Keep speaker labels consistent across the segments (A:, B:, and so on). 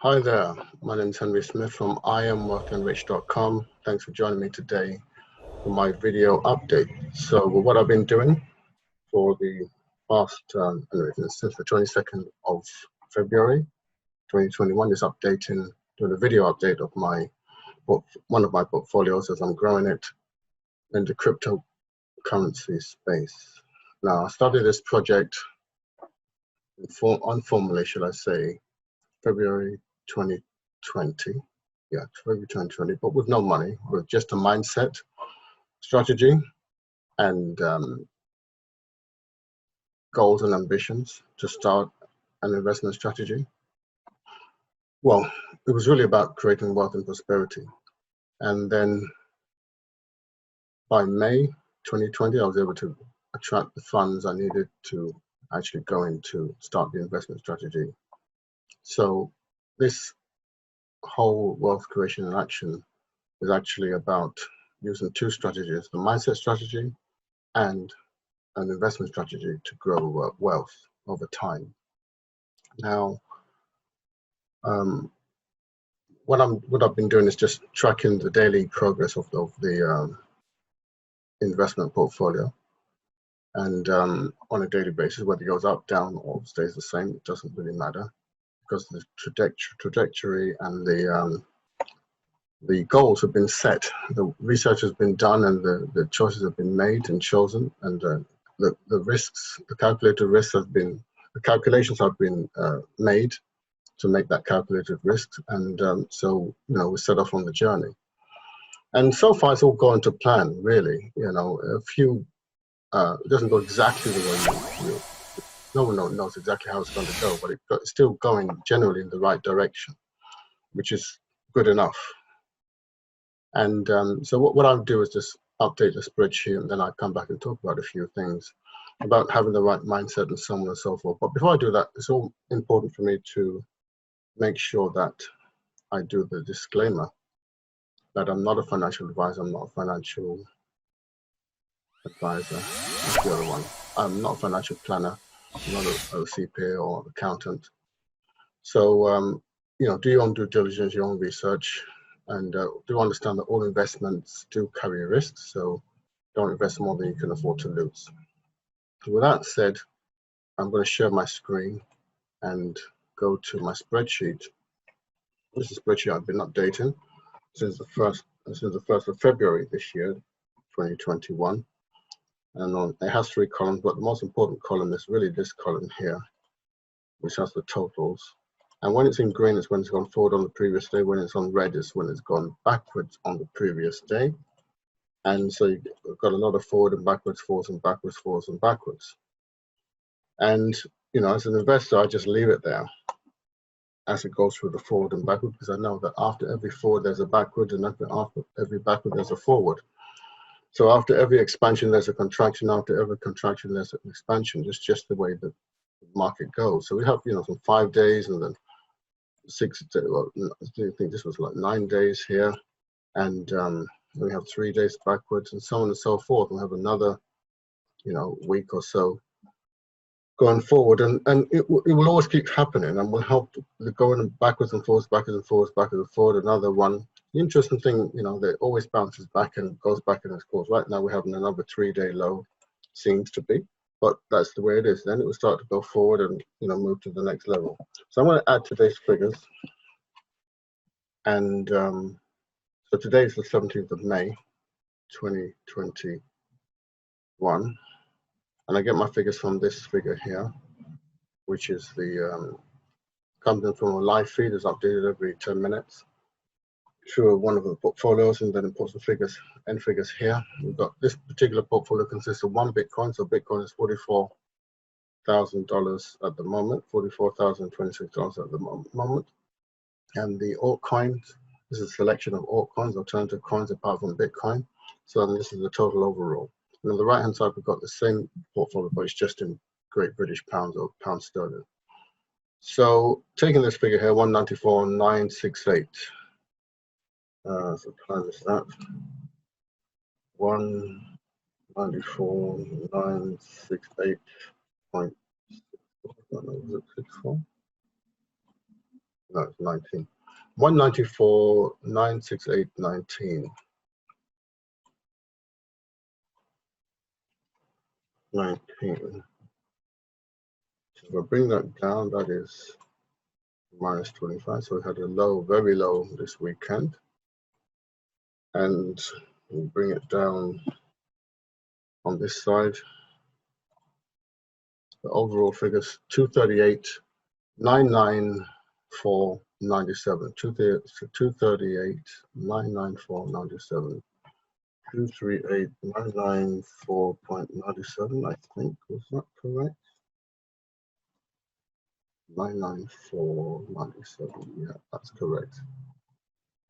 A: Hi there, my name is Henry Smith from IamWealthyandRich.com. Thanks for joining me today for my video update. So what I've been doing for the past, since the 22nd of February 2021 is doing a video update of one of my portfolios as I'm growing it in the cryptocurrency space. Now, I started this project informally, should I say, February 2020, February 2020, but with no money, with just a mindset, strategy, and goals and ambitions to start an investment strategy. Well, it was really about creating wealth and prosperity. And then by May 2020, I was able to attract the funds I needed to actually go into start the investment strategy. So this whole wealth creation in action is actually about using two strategies, the mindset strategy and an investment strategy to grow wealth over time. Now, what I've been doing is just tracking the daily progress of the investment portfolio, and on a daily basis, whether it goes up, down, or stays the same, it doesn't really matter, because the trajectory and the goals have been set, the research has been done, and the choices have been made and chosen, and the risks, the calculated risks the calculations have been made to make that calculated risk, and so we set off on the journey. And so far, it's all gone to plan, really. A few, it doesn't go exactly the way no one knows exactly how it's going to go, but it's still going generally in the right direction, which is good enough. And so what I'll do is just update the spreadsheet, and then I come back and talk about a few things about having the right mindset and so on and so forth. But before I do that, it's all important for me to make sure that I do the disclaimer that I'm not a financial advisor, I'm not a financial advisor, that's the other one. I'm not a financial planner, I'm not a CPA or accountant. So, do your own due diligence, your own research, and do understand that all investments do carry risks, so don't invest more than you can afford to lose. So with that said, I'm going to share my screen and go to my spreadsheet. This is a spreadsheet I've been updating since the 1st of February this year, 2021. And it has 3 columns, but the most important column is really this column here, which has the totals. And when it's in green, it's when it's gone forward on the previous day. When it's on red, it's when it's gone backwards on the previous day. And so you've got a lot of forward and backwards, forwards and backwards, forwards and backwards. And, as an investor, I just leave it there as it goes through the forward and backward, because I know that after every forward, there's a backward, and after every backward, there's a forward. So after every expansion, there's a contraction. After every contraction, there's an expansion. It's just the way the market goes. So we have, some 5 days, and then 6 days. Well, I think this was like 9 days here, and we have 3 days backwards, and so on and so forth. We have another, week or so going forward, and it will always keep happening, and will help going backwards and forwards, backwards and forwards, backwards and forward. Another one. The interesting thing, that it always bounces back and goes back in its course. Right now, we're having another 3-day low, seems to be, but that's the way it is. Then it will start to go forward and move to the next level. So I'm going to add today's figures, and so today is the 17th of May, 2021. And I get my figures from this figure here, which is the comes in from a live feed, is updated every 10 minutes through one of the portfolios, and then it puts the figures and figures here. We've got this particular portfolio consists of 1 Bitcoin, so Bitcoin is $44,000 at the moment, $44,026 at the moment. And the altcoins, this is a selection of altcoins, alternative coins apart from Bitcoin. So this is the total overall. And on the right hand side, we've got the same portfolio, but it's just in Great British pounds or pound sterling. So taking this figure here, 194,968. So times that, 194,968.64. No, it's 19. 194, 968, 19. 19. So if I bring that down, that is minus 25. So we had a low, very low this weekend. And we'll bring it down on this side. The overall figures 238, 994, 97. 238, 994, 97. 238, 994.97, I think. Was that correct? 994.97. Yeah, that's correct.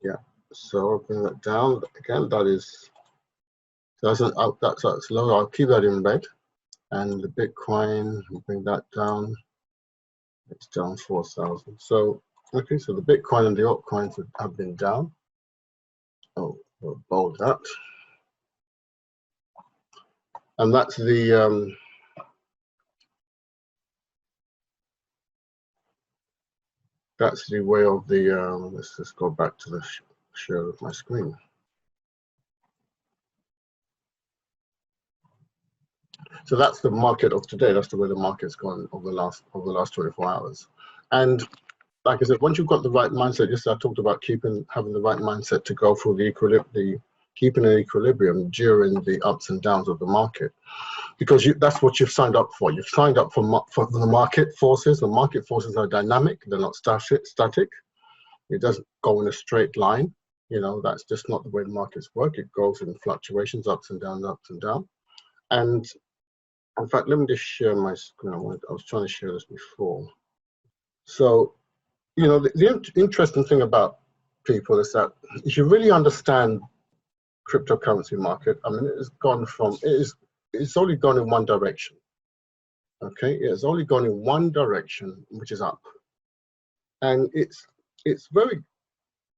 A: Yeah. So I'll bring that down again. That is that's low. I'll keep that in red. And the Bitcoin, we'll bring that down. It's down 4,000. So okay, so the Bitcoin and the altcoins have been down. Oh, we'll bold that. And that's the way of the let's just go back to the share of my screen. So that's the market of today. That's the way the market's gone over the last 24 hours. And like I said, once you've got the right mindset, just I talked about having the right mindset to go through keeping an equilibrium during the ups and downs of the market, because that's what you've signed up for. You've signed up for the market forces. The market forces are dynamic; they're not static. It doesn't go in a straight line. You know, that's just not the way the markets work. It goes in fluctuations, ups and down, ups and down. And in fact, let me just share my screen. I was trying to share this before. So, you know, the interesting thing about people is that if you really understand cryptocurrency market, I mean, it's only gone in one direction. Okay, it's only gone in one direction, which is up. And it's very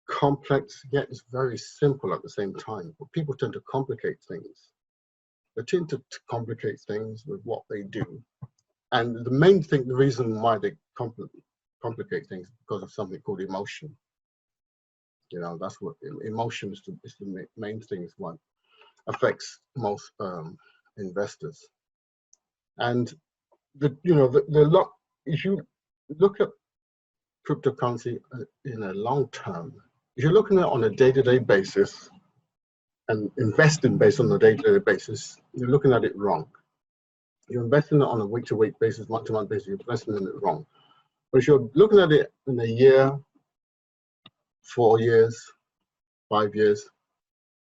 A: complex, yet it's very simple at the same time. But people tend to complicate things. They tend to complicate things with what they do. And the reason why they complicate things is because of something called emotion. You know, that's what emotion is the main thing, is what affects most investors. And if you look at cryptocurrency in a long term, if you're looking at it on a day-to-day basis and investing based on a day-to-day basis, you're looking at it wrong. You're investing it on a week-to-week basis, month-to-month basis, you're investing in it wrong. But if you're looking at it in a year, 4 years, 5 years,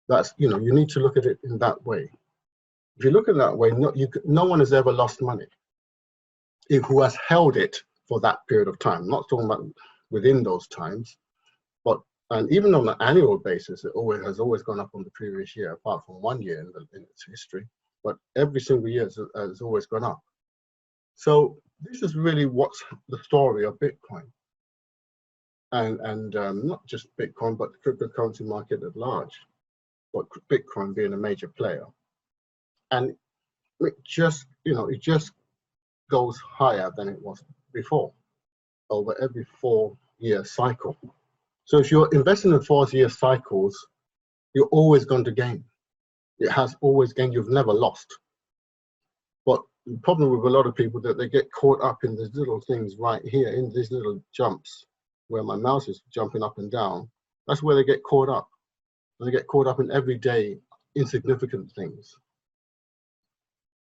A: that's, you know, you need to look at it in that way. If you look at it that way, no one has ever lost money who has held it for that period of time. I'm not talking about within those times, and even on an annual basis, it has always gone up on the previous year, apart from 1 year in its history. But every single year has always gone up. So this is really what's the story of Bitcoin, and not just Bitcoin, but the cryptocurrency market at large. But Bitcoin being a major player, and it just goes higher than it was before over every 4-year cycle. So if you're investing in 4-year cycles, you're always going to gain. It has always gained. You've never lost. But the problem with a lot of people that they get caught up in these little things right here, in these little jumps where my mouse is jumping up and down. That's where they get caught up. They get caught up in everyday insignificant things.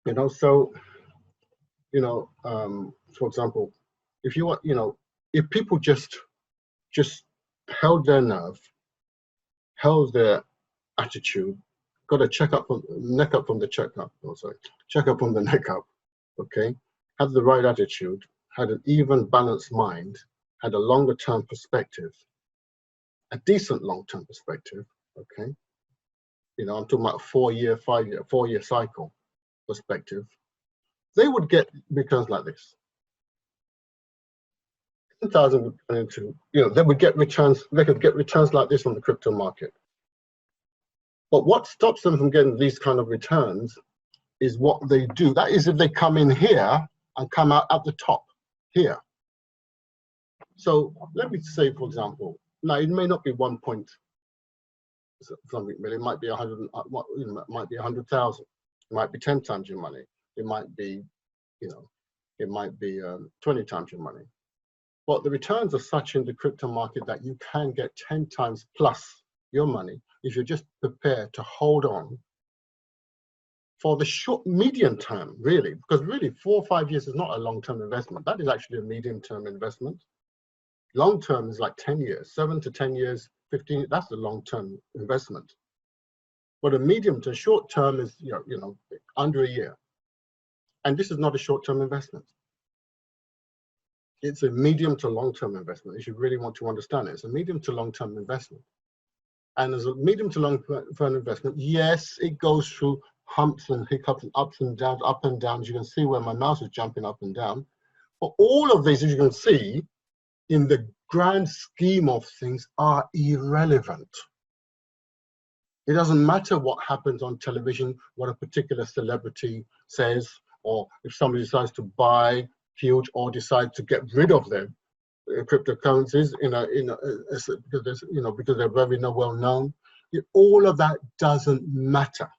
A: You know, so, you know, for example, if you want, you know, if people just held their nerve, held their attitude, got a check up from neck up from the check up, check up from the neck up, okay, had the right attitude, had an even balanced mind, had a longer term perspective, a decent long-term perspective, okay, you know, I'm talking about 4-year, 5-year, 4-year cycle perspective, they would get returns like this. 10,000 would turn into, you know, they would get returns, they could get returns like this from the crypto market. But what stops them from getting these kind of returns is what they do. That is if they come in here and come out at the top here. So let me say, for example, now it may not be 1 point something million, it might be 100, it might be 100,000, it might be 10 times your money, it might be, it might be 20 times your money. But the returns are such in the crypto market that you can get 10 times plus your money if you're just prepared to hold on for the short, medium term, really, because really 4 or 5 years is not a long-term investment. That is actually a medium-term investment. Long-term is like 10 years, 7 to 10 years, 15, that's the long-term investment. But a medium to short-term is, under a year. And this is not a short-term investment. It's a medium to long-term investment. If you really want to understand it, it's a medium to long-term investment. And as a medium to long-term investment, yes, it goes through humps and hiccups and ups and downs, up and down. As you can see where my mouse is jumping up and down. But all of these, as you can see, in the grand scheme of things, are irrelevant. It doesn't matter what happens on television, what a particular celebrity says, or if somebody decides to buy huge or decide to get rid of their cryptocurrencies because they're very well known. All of that doesn't matter.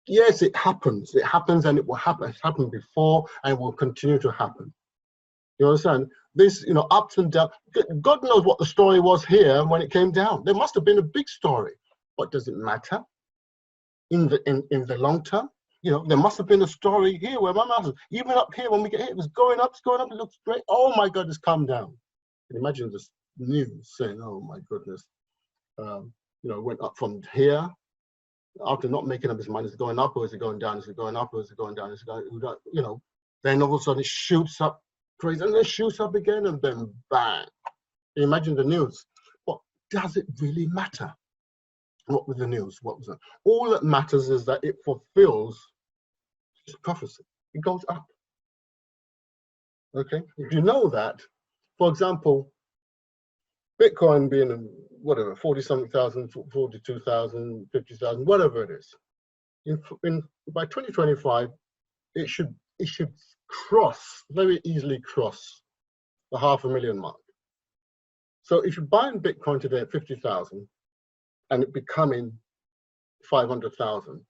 A: Yes, it happens. It happens, and it will happen. It's happened before, and it will continue to happen. You understand? This, ups and downs. God knows what the story was here when it came down. There must have been a big story. But does it matter in the long term? There must have been a story here where my mouse, even up here when we get hit, it was going up, it looks great. Oh my God, it's come down. And imagine this news saying, oh my goodness, it went up from here. After not making up his mind, is it going up or is it going down? Is it going up or is it going down? Is it going, then all of a sudden it shoots up crazy and then shoots up again and then bang. Can you imagine the news? But does it really matter? What was the news? What was it? All that matters is that it fulfills its prophecy. It goes up. Okay? If you know that, for example, Bitcoin being whatever, 40-something thousand, 42,000, 50,000, whatever it is, by 2025, it should very easily cross the 500,000 mark. So if you're buying Bitcoin today at 50,000 and it becoming 500,000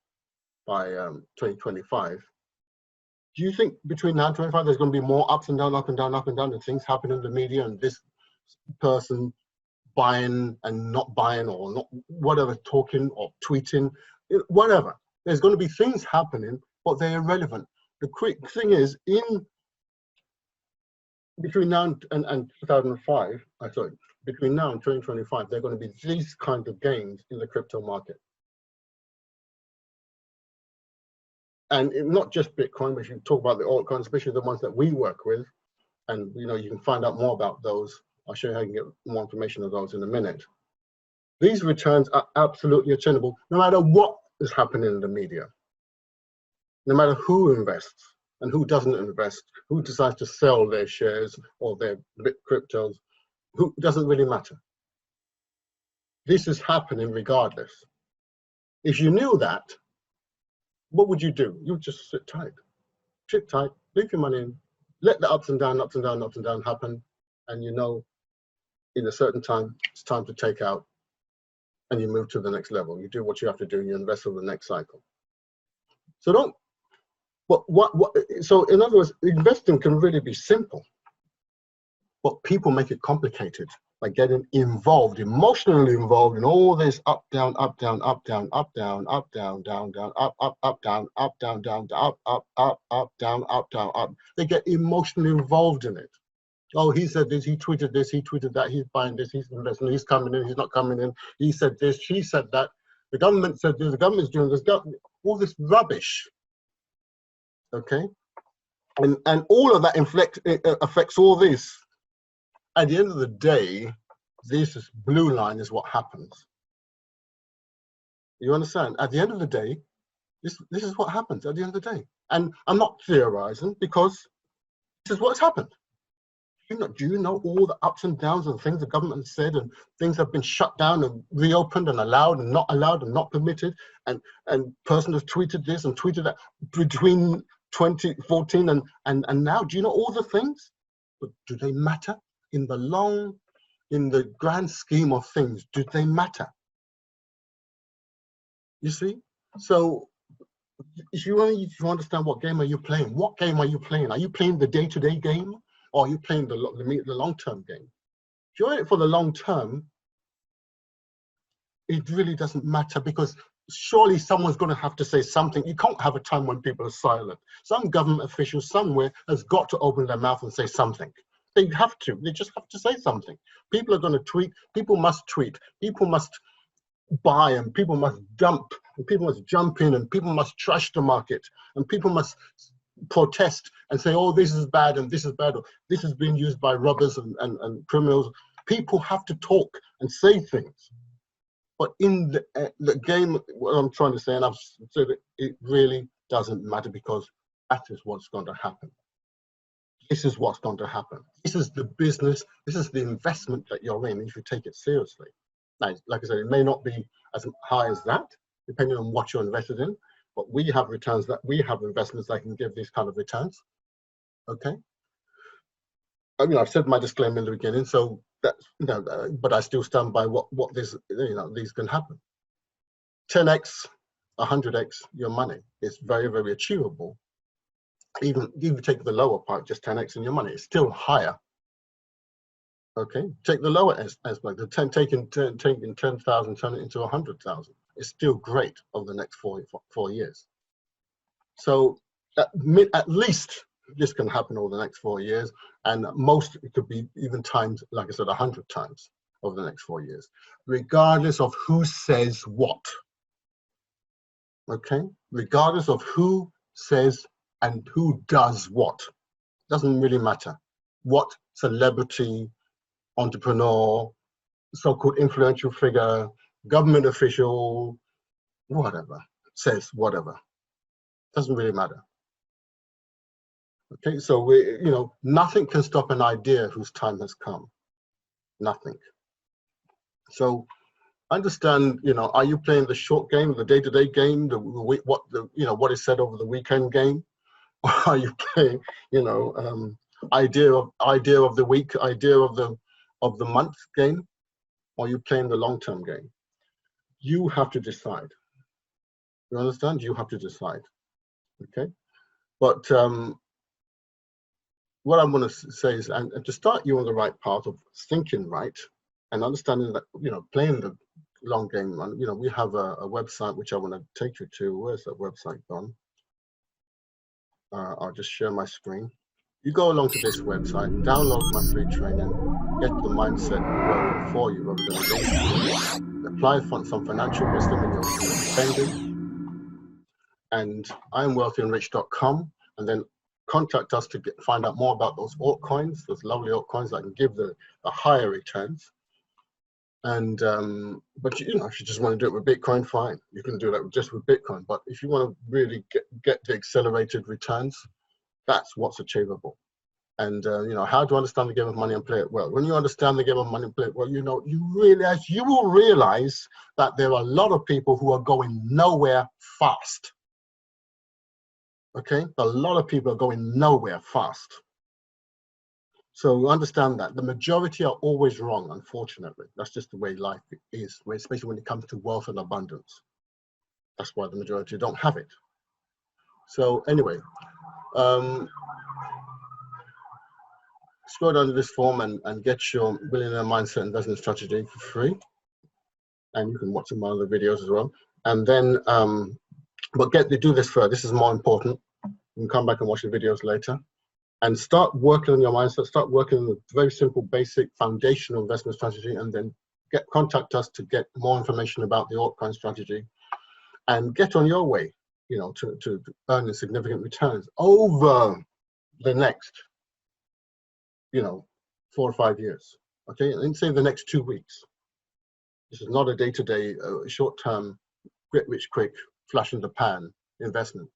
A: by 2025, do you think between now and 25 there's going to be more ups and down, up and down, up and down, and things happen in the media and this person buying and not buying or not whatever, talking or tweeting, whatever? There's going to be things happening, but they're irrelevant. The quick thing is, between now and 2005, between now and 2025, there are going to be these kind of gains in the crypto market. And not just Bitcoin, but you talk about the altcoins, especially the ones that we work with. And you can find out more about those. I'll show you how you can get more information of those in a minute. These returns are absolutely achievable, no matter what is happening in the media. No matter who invests and who doesn't invest, who decides to sell their shares or their cryptos, who doesn't really matter. This is happening regardless. If you knew that, what would you do? You would just sit tight, leave your money in, let the ups and down happen, and in a certain time, it's time to take out, and you move to the next level. You do what you have to do, and you invest for the next cycle. So so in other words, investing can really be simple, but people make it complicated by getting involved, emotionally involved in all this up, down, up, down, up, down, up, down, up, down, down, down, up, up, down, up, down, down, up, up, up, down, up, down, up. They get emotionally involved in it. Oh, he said this, he tweeted that, he's buying this, he's investing, he's coming in, he's not coming in, he said this, she said that, the government said this, the government's doing this, all this rubbish. Okay? And all of that affects all this. At the end of the day, this blue line is what happens. You understand? At the end of the day, this is what happens at the end of the day. And I'm not theorizing, because this is what's happened. Do you know all the ups and downs and things the government said, and things have been shut down and reopened and allowed and not permitted, and person has tweeted this and tweeted that between 2014 and now? Do you know all the things? But do they matter? in the grand scheme of things, do they matter? You see? So if you understand what game are you playing, what game are you playing? Are you playing the day-to-day game, or are you playing the long-term game? If you're in it for the long term, it really doesn't matter, because surely someone's going to have to say something. You can't have a time when people are silent. Some government official somewhere has got to open their mouth and say something. They have to. They just have to say something. People are going to tweet. People must tweet. People must buy, and people must dump, and people must jump in, and people must trash the market, and people must protest and say, oh, this is bad, and this is bad, or this is being used by robbers and criminals. People have to talk and say things. But in the game, what I'm trying to say, and I've said it really doesn't matter, because that is what's going to happen. This is what's going to happen. This is the business. This is the investment that you're in if you take it seriously. Now, like I said, it may not be as high as that, depending on what you're invested in, but we have returns that we have investments that can give these kind of returns. Okay. I mean, I've said my disclaimer in the beginning, so that's, but I still stand by what this, these can happen. 10x, 100x your money is very, very achievable. Even if you take the lower part, just 10x in your money, it's still higher. Okay, take the lower aspect, taking 10,000, turn it into 100,000. It's still great over the next four years. So at least this can happen over the next 4 years, and most it could be even times, like I said, 100 times over the next 4 years, regardless of who says what. Okay, regardless of who says and who does what, doesn't really matter. What celebrity, entrepreneur, so-called influential figure, government official, whatever, says whatever, doesn't really matter. Okay, so nothing can stop an idea whose time has come. Nothing. So understand, are you playing the short game, the day-to-day game, what is said over the weekend game, or are you playing, idea of the week, idea of the month game, or are you playing the long-term game? You have to decide. You understand? You have to decide. Okay, but what I'm going to say is, and to start you on the right path of thinking right and understanding that, playing the long game, we have a website which I want to take you to. Where's that website gone? I'll just share my screen. You go along to this website, download my free training, get the mindset working for you rather than against you, apply some financial wisdom in your spending, and IamWealthyandRich.com, and then contact us to find out more about those altcoins, those lovely altcoins that can give the higher returns. And but if you just want to do it with Bitcoin, fine, you can do that just with Bitcoin. But if you want to really get the accelerated returns, that's what's achievable. And how to understand the game of money and play it well. When you understand the game of money and play it well, you will realize that there are a lot of people who are going nowhere fast. Okay, a lot of people are going nowhere fast. So understand that the majority are always wrong, unfortunately. That's just the way life is, especially when it comes to wealth and abundance. That's why the majority don't have it. So anyway, scroll down to this form and get your billionaire mindset investment strategy for free. And you can watch some other videos as well. And then, but do this first. This is more important. You can come back and watch the videos later. And start working on your mindset, start working on a very simple, basic, foundational investment strategy, and then contact us to get more information about the altcoin strategy and get on your way, to earning significant returns over the next, 4 or 5 years. Okay, and say the next 2 weeks. This is not a day-to-day, short-term, get rich quick, flash in the pan investment.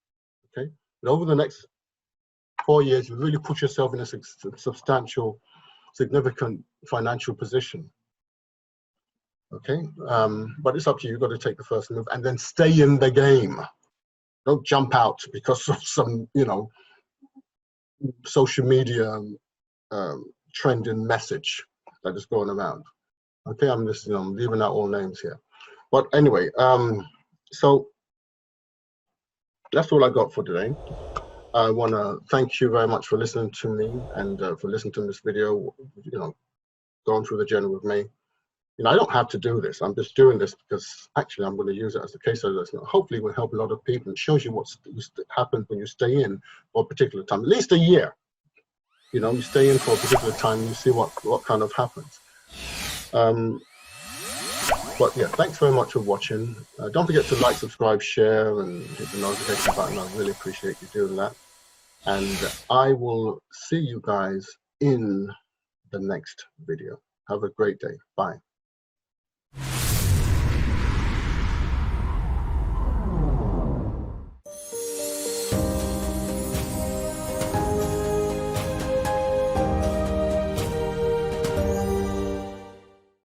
A: Okay, but over the next 4 years, you really put yourself in a substantial, significant financial position. Okay, but it's up to you. You've got to take the first move and then stay in the game. Don't jump out because of some, social media trending message that is going around. Okay, I'm just, I'm leaving out all names here. But anyway, so that's all I got for today. I want to thank you very much for listening to me and for listening to this video, going through the journey with me. I don't have to do this. I'm just doing this because actually I'm going to use it as a case study. Hopefully it will help a lot of people. It shows you what happens when you stay in for a particular time, at least a year. You stay in for a particular time, you see what kind of happens. But yeah, thanks very much for watching. Don't forget to like, subscribe, share, and hit the notification button. I really appreciate you doing that. And I will see you guys in the next video. Have a great day. Bye.